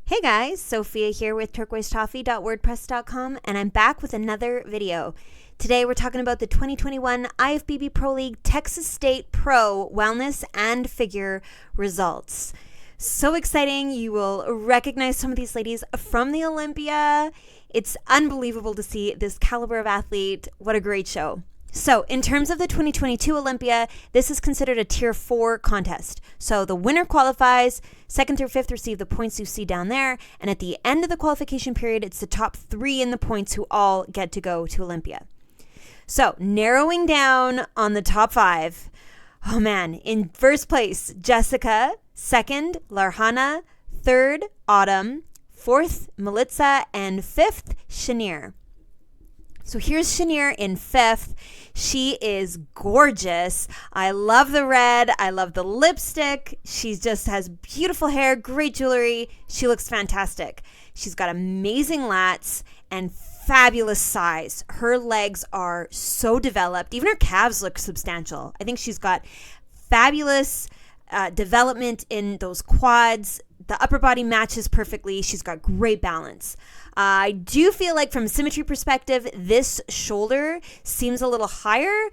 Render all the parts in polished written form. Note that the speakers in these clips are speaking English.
Hey guys, Sophia here with turquoisetoffee.wordpress.com, and I'm back with another video. Today we're talking about the 2021 IFBB Pro League Texas State Pro Wellness and Figure results. So exciting. You will recognize some of these ladies from the Olympia. It's unbelievable to see this caliber of athlete. What a great show. So in terms of the 2022 Olympia, this is considered a Tier 4 contest. So the winner qualifies, 2nd through 5th receive the points you see down there, and at the end of the qualification period, it's the top 3 in the points who all get to go to Olympia. So narrowing down on the top 5, oh man, in first place, Jessica, 2nd, Hanna, 3rd, Autumn, 4th, Melitza, and 5th, Chenier. So here's Chenier in 5th. She is gorgeous. I love the red. I love the lipstick. She just has beautiful hair, great jewelry. She looks fantastic. She's got amazing lats and fabulous size. Her legs are so developed. Even her calves look substantial. I think she's got fabulous development in those quads. The upper body matches perfectly. She's got great balance. I do feel like from a symmetry perspective, this shoulder seems a little higher.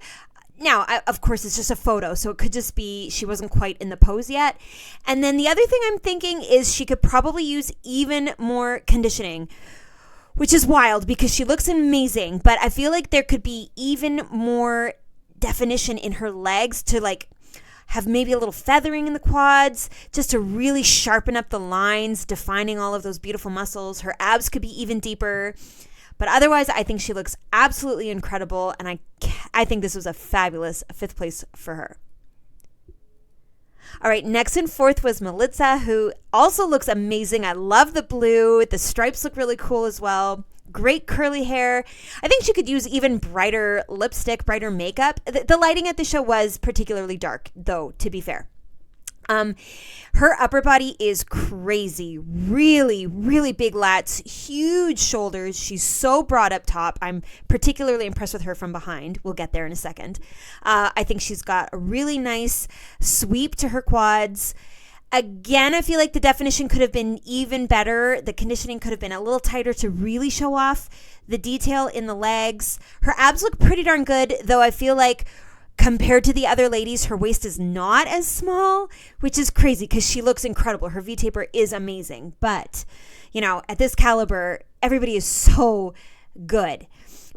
Now, of course, it's just a photo, so it could just be she wasn't quite in the pose yet. And then the other thing I'm thinking is she could probably use even more conditioning, which is wild because she looks amazing, but I feel like there could be even more definition in her legs to have maybe a little feathering in the quads just to really sharpen up the lines, defining all of those beautiful muscles. Her abs could be even deeper. But otherwise, I think she looks absolutely incredible, and I think this was a fabulous 5th place for her. All right, next in 4th was Melitza, who also looks amazing. I love the blue. The stripes look really cool as well. Great curly hair. I think she could use even brighter lipstick, brighter makeup. The lighting at the show was particularly dark, though, to be fair. Her upper body is crazy. Really, really big lats, huge shoulders. She's so broad up top. I'm particularly impressed with her from behind. We'll get there in a second. I think she's got a really nice sweep to her quads. Again, I feel like the definition could have been even better. The conditioning could have been a little tighter to really show off the detail in the legs. Her abs look pretty darn good, though I feel like compared to the other ladies, her waist is not as small, which is crazy because she looks incredible. Her V-taper is amazing. But, at this caliber, everybody is so good.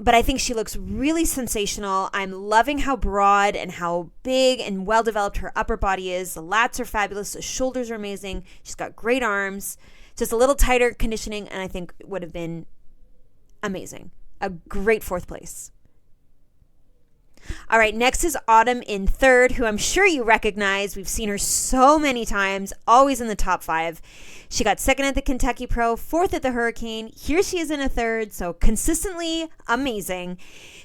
But I think she looks really sensational. I'm loving how broad and how big and well-developed her upper body is. The lats are fabulous. The shoulders are amazing. She's got great arms. Just a little tighter conditioning, and I think would have been amazing. A great 4th place. All right, next is Autumn in 3rd, who I'm sure you recognize. We've seen her so many times, always in the top 5. She got 2nd at the Kentucky Pro, 4th at the Hurricane. Here she is in a 3rd, so consistently amazing.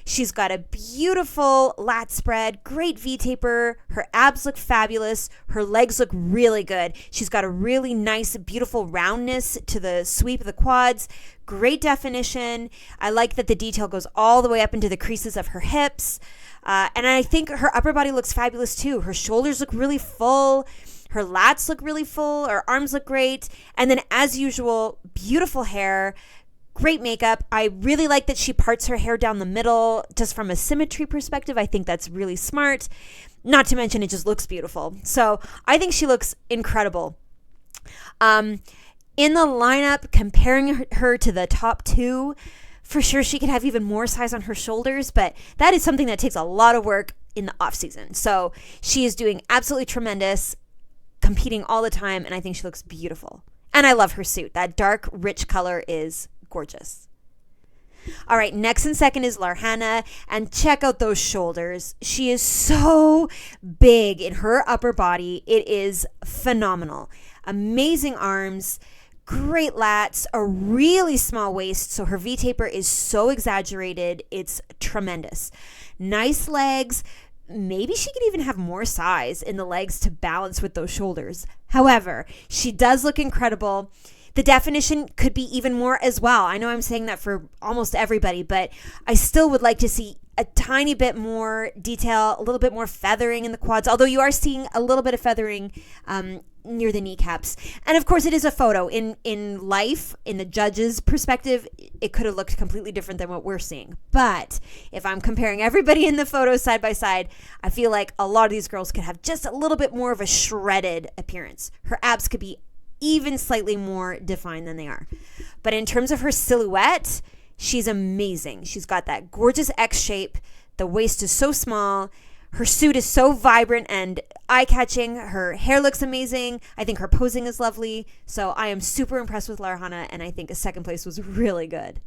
She's got a beautiful lat spread, great V-taper. Her abs look fabulous. Her legs look really good. She's got a really nice, beautiful roundness to the sweep of the quads. Great definition. I like that the detail goes all the way up into the creases of her hips. And I think her upper body looks fabulous too. Her shoulders look really full. Her lats look really full. Her arms look great. And then as usual, beautiful hair, great makeup. I really like that she parts her hair down the middle just from a symmetry perspective. I think that's really smart. Not to mention it just looks beautiful. So I think she looks incredible. In the lineup, comparing her to the top 2, for sure she could have even more size on her shoulders, but that is something that takes a lot of work in the off season. So she is doing absolutely tremendous, competing all the time, and I think she looks beautiful. And I love her suit. That dark, rich color is gorgeous. All right, next in 2nd is Hanna, and check out those shoulders. She is so big in her upper body. It is phenomenal. Amazing arms. Great lats, a really small waist, so her V-taper is so exaggerated. It's tremendous. Nice legs. Maybe she could even have more size in the legs to balance with those shoulders. However, she does look incredible. The definition could be even more as well. I know I'm saying that for almost everybody, but I still would like to see a tiny bit more detail, a little bit more feathering in the quads, although you are seeing a little bit of feathering near the kneecaps. And of course, it is a photo. In life, in the judge's perspective, it could have looked completely different than what we're seeing. But if I'm comparing everybody in the photos side by side, I feel like a lot of these girls could have just a little bit more of a shredded appearance. Her abs could be even slightly more defined than they are. But in terms of her silhouette, she's amazing. She's got that gorgeous X shape. The waist is so small. Her suit is so vibrant and eye-catching. Her hair looks amazing. I think her posing is lovely. So I am super impressed with Hanna, and I think a second place was really good.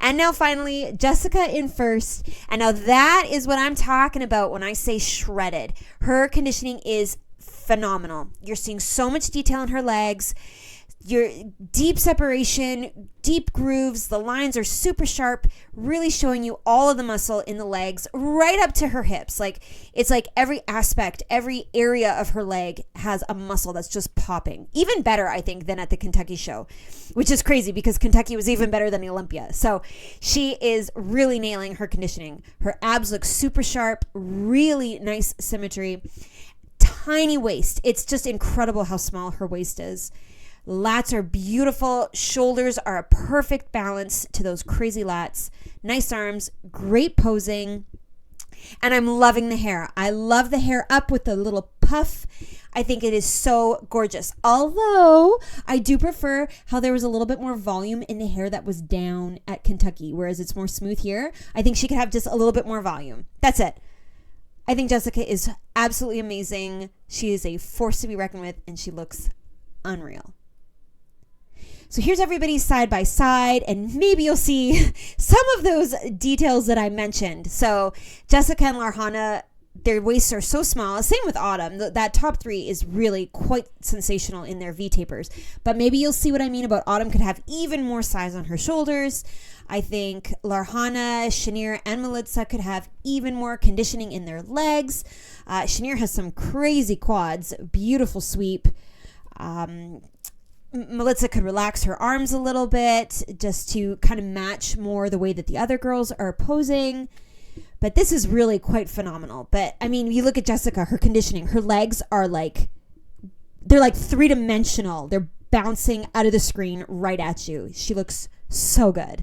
And now finally, Jessica in first. And now that is what I'm talking about when I say shredded. Her conditioning is phenomenal. You're seeing so much detail in her legs. Your deep separation, deep grooves, the lines are super sharp, really showing you all of the muscle in the legs right up to her hips. Like, it's like every aspect, every area of her leg has a muscle that's just popping. Even better, I think, than at the Kentucky show, which is crazy because Kentucky was even better than the Olympia. So she is really nailing her conditioning. Her abs look super sharp, really nice symmetry, tiny waist. It's just incredible how small her waist is. Lats are beautiful. Shoulders are a perfect balance to those crazy lats. Nice arms, great posing. And I'm loving the hair. I love the hair up with the little puff. I think it is so gorgeous. Although I do prefer how there was a little bit more volume in the hair that was down at Kentucky, whereas it's more smooth here. I think she could have just a little bit more volume. That's it. I think Jessica is absolutely amazing. She is a force to be reckoned with, and she looks unreal. So here's everybody side by side, and maybe you'll see some of those details that I mentioned. So Jessica and Hanna, their waists are so small. Same with Autumn. That top three is really quite sensational in their V-tapers. But maybe you'll see what I mean about Autumn could have even more size on her shoulders. I think Hanna, Chenier, and Melissa could have even more conditioning in their legs. Chenier has some crazy quads, beautiful sweep. Melissa could relax her arms a little bit just to kind of match more the way that the other girls are posing. But this is really quite phenomenal. But I mean, you look at Jessica, her conditioning, her legs are they're like three-dimensional. They're bouncing out of the screen right at you. She looks so good.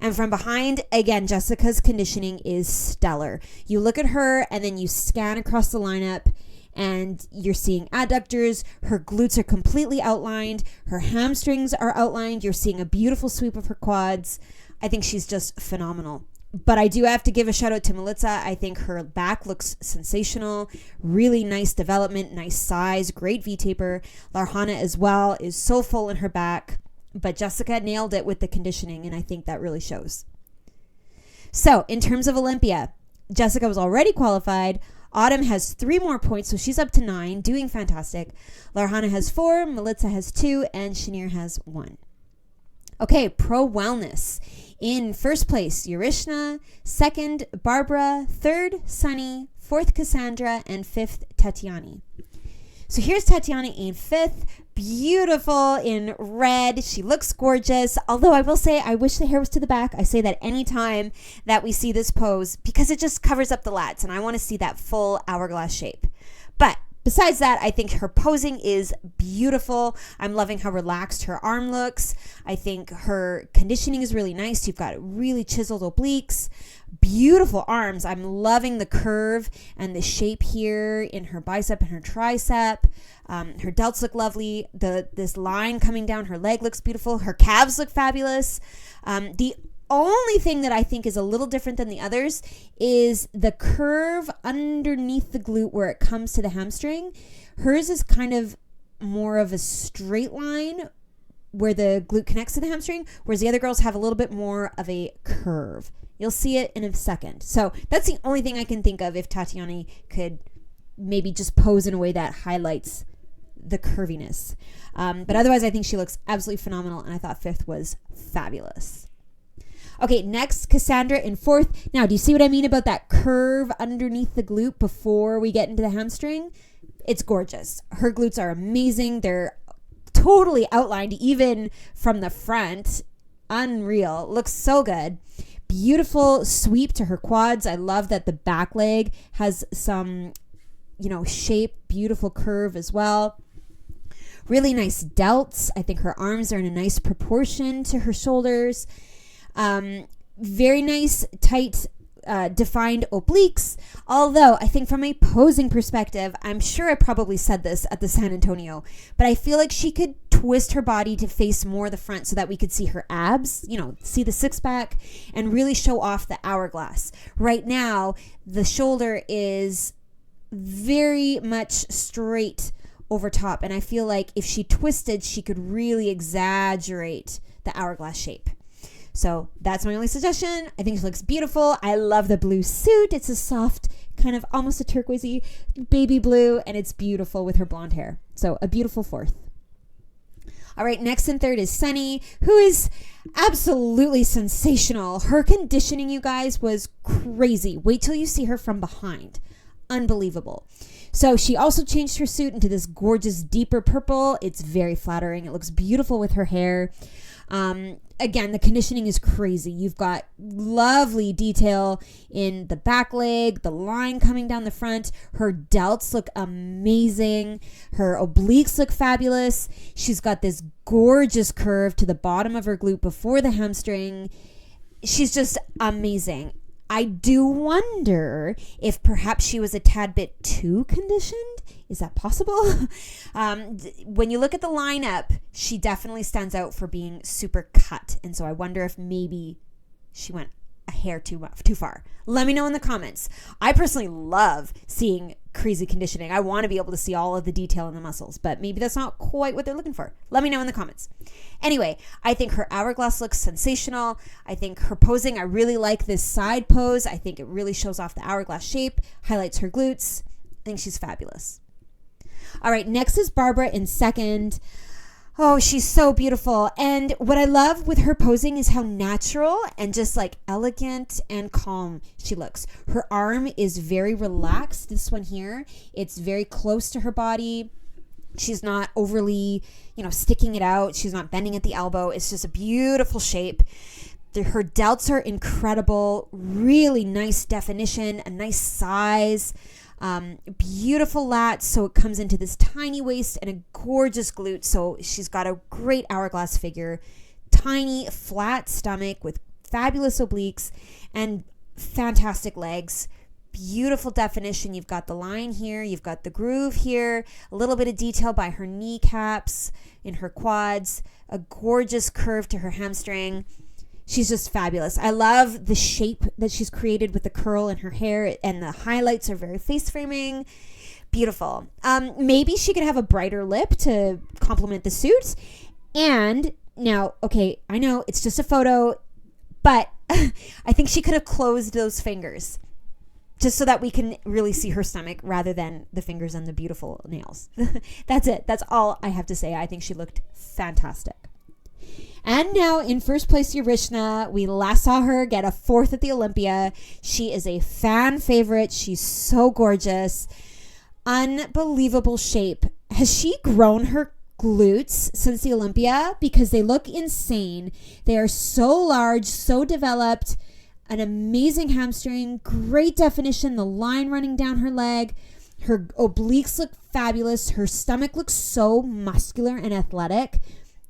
And from behind, again, Jessica's conditioning is stellar. You look at her and then you scan across the lineup, and you're seeing adductors. Her glutes are completely outlined. Her hamstrings are outlined. You're seeing a beautiful sweep of her quads. I think she's just phenomenal. But I do have to give a shout out to Melissa. I think her back looks sensational. Really nice development, nice size, great V-taper. Hanna as well is so full in her back. But Jessica nailed it with the conditioning, and I think that really shows. So in terms of Olympia, Jessica was already qualified. Autumn has 3 more points, so she's up to 9, doing fantastic. Hanna has 4, Melissa has 2, and Chenier has 1. Okay, pro wellness. In first place, Urishna. Second, Barbara. Third, Sunny. Fourth, Cassandra. And fifth, Tatiani. So here's Tatiana in 5th. Beautiful in red. She looks gorgeous. Although I will say, I wish the hair was to the back. I say that anytime that we see this pose because it just covers up the lats and I want to see that full hourglass shape. But besides that, I think her posing is beautiful. I'm loving how relaxed her arm looks. I think her conditioning is really nice. You've got really chiseled obliques, beautiful arms. I'm loving the curve and the shape here in her bicep and her tricep. Her delts look lovely. This line coming down her leg looks beautiful. Her calves look fabulous. The only thing that I think is a little different than the others is the curve underneath the glute where it comes to the hamstring. Hers is kind of more of a straight line where the glute connects to the hamstring, whereas the other girls have a little bit more of a curve. You'll see it in a second. So that's the only thing I can think of if Tatiana could maybe just pose in a way that highlights the curviness. But otherwise, I think she looks absolutely phenomenal, and I thought 5th was fabulous. Okay, next, Cassandra in 4th. Now, do you see what I mean about that curve underneath the glute before we get into the hamstring? It's gorgeous. Her glutes are amazing. They're totally outlined, even from the front. Unreal. Looks so good. Beautiful sweep to her quads. I love that the back leg has some shape, beautiful curve as well. Really nice delts. I think her arms are in a nice proportion to her shoulders. Very nice, tight, defined obliques. Although I think from a posing perspective, I'm sure I probably said this at the San Antonio, but I feel like she could twist her body to face more the front so that we could see her abs, see the six pack and really show off the hourglass. Right now, the shoulder is very much straight over top, and I feel like if she twisted, she could really exaggerate the hourglass shape. So that's my only suggestion. I think she looks beautiful. I love the blue suit. It's a soft, kind of almost a turquoisey baby blue, and it's beautiful with her blonde hair. So a beautiful fourth. All right, next and third is Sunny, who is absolutely sensational. Her conditioning, you guys, was crazy. Wait till you see her from behind. Unbelievable. So she also changed her suit into this gorgeous deeper purple. It's very flattering. It looks beautiful with her hair. Again, the conditioning is crazy. You've got lovely detail in the back leg, the line coming down the front. Her delts look amazing. Her obliques look fabulous. She's got this gorgeous curve to the bottom of her glute before the hamstring. She's just amazing. I do wonder if perhaps she was a tad bit too conditioned. Is that possible? When you look at the lineup, she definitely stands out for being super cut. And so I wonder if maybe she went a hair too far. Let me know in the comments. I personally love seeing crazy conditioning. I want to be able to see all of the detail in the muscles, but maybe that's not quite what they're looking for. Let me know in the comments. Anyway, I think her hourglass looks sensational. I think her posing, I really like this side pose. I think it really shows off the hourglass shape, highlights her glutes. I think she's fabulous. All right, next is Barbara in second. Oh, she's so beautiful. And what I love with her posing is how natural and just like elegant and calm she looks. Her arm is very relaxed. This one here, it's very close to her body. She's not overly, sticking it out. She's not bending at the elbow. It's just a beautiful shape. Her delts are incredible. Really nice definition, a nice size. Beautiful lats, so it comes into this tiny waist and a gorgeous glute. So she's got a great hourglass figure, tiny flat stomach with fabulous obliques and fantastic legs. Beautiful definition. You've got the line here, you've got the groove here, a little bit of detail by her kneecaps, in her quads, a gorgeous curve to her hamstring. She's just fabulous. I love the shape that she's created with the curl in her hair, and the highlights are very face framing. Beautiful. Maybe she could have a brighter lip to complement the suit. And now, okay, I know it's just a photo, but I think she could have closed those fingers just so that we can really see her stomach rather than the fingers and the beautiful nails. That's it. That's all I have to say. I think she looked fantastic. And now in first place, Yarishna. We last saw her get a fourth at the Olympia. She is a fan favorite. She's so gorgeous. Unbelievable shape. Has she grown her glutes since the Olympia? Because they look insane. They are so large, so developed. An amazing hamstring. Great definition. The line running down her leg. Her obliques look fabulous. Her stomach looks so muscular and athletic.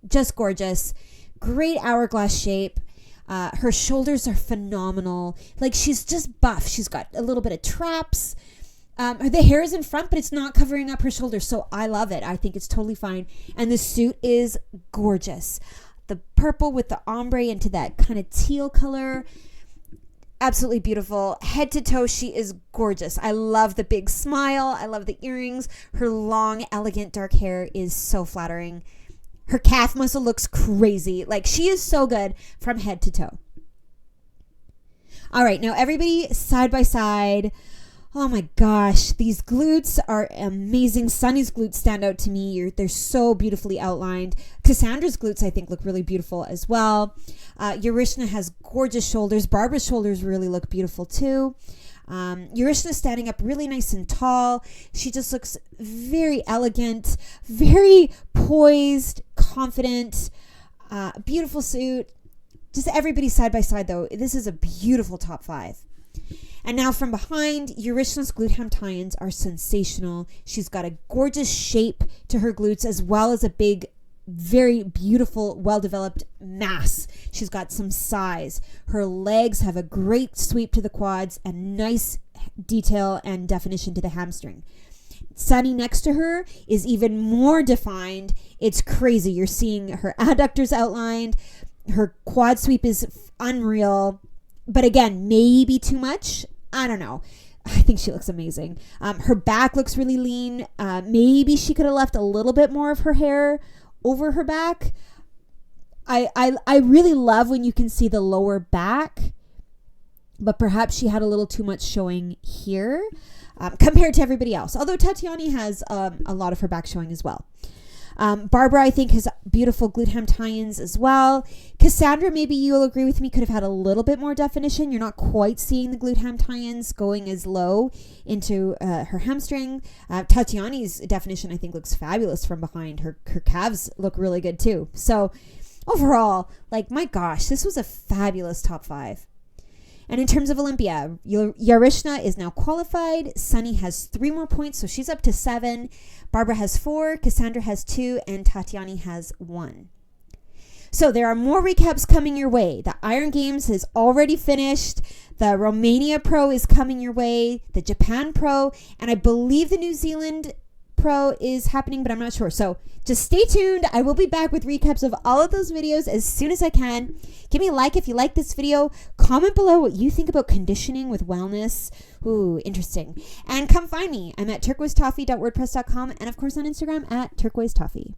Just gorgeous. Great hourglass shape. Her shoulders are phenomenal. Like, she's just buff. She's got a little bit of traps. The hair is in front, but it's not covering up her shoulders. So I love it. I think it's totally fine. And the suit is gorgeous. The purple with the ombre into that kind of teal color. Absolutely beautiful. Head to toe, she is gorgeous. I love the big smile. I love the earrings. Her long, elegant dark hair is so flattering. Her calf muscle looks crazy. Like, she is so good from head to toe. All right, now everybody side by side. Oh my gosh, these glutes are amazing. Sunny's glutes stand out to me. They're so beautifully outlined. Cassandra's glutes, I think, look really beautiful as well. Yarishna has gorgeous shoulders. Barbara's shoulders really look beautiful too. Yarishna's standing up really nice and tall. She just looks very elegant, very poised, confident, beautiful suit. Just everybody side by side though. This is a beautiful top five. And now from behind, Euryshna's glute ham tie-ins are sensational. She's got a gorgeous shape to her glutes as well as a big, very beautiful, well-developed mass. She's got some size. Her legs have a great sweep to the quads and nice detail and definition to the hamstring. Sunny next to her is even more defined. It's crazy. You're seeing her adductors outlined. Her quad sweep is unreal. But again, maybe too much. I don't know. I think she looks amazing. Her back looks really lean. Maybe she could have left a little bit more of her hair over her back. I really love when you can see the lower back, but perhaps she had a little too much showing here compared to everybody else. Although Tatiana has a lot of her back showing as well. Barbara, I think, has beautiful glute ham tie-ins as well. Cassandra, maybe you'll agree with me, could have had a little bit more definition. You're not quite seeing the glute ham tie-ins going as low into her hamstring. Tatiana's definition, I think, looks fabulous from behind. Her calves look really good too. So overall, like, my gosh, this was a fabulous top 5. And in terms of Olympia, Euryshna is now qualified. Sunny has 3 more points, so she's up to 7. Barbara has 4, Cassandra has 2, and Tatiana has 1. So there are more recaps coming your way. The Iron Games is already finished. The Romania Pro is coming your way. The Japan Pro, and I believe the New Zealand Pro is happening, but I'm not sure. So just stay tuned. I will be back with recaps of all of those videos as soon as I can. Give me a like if you like this video. Comment below what you think about conditioning with wellness. Ooh, interesting. And come find me. I'm at turquoisetoffee.wordpress.com and of course on Instagram at turquoisetoffee.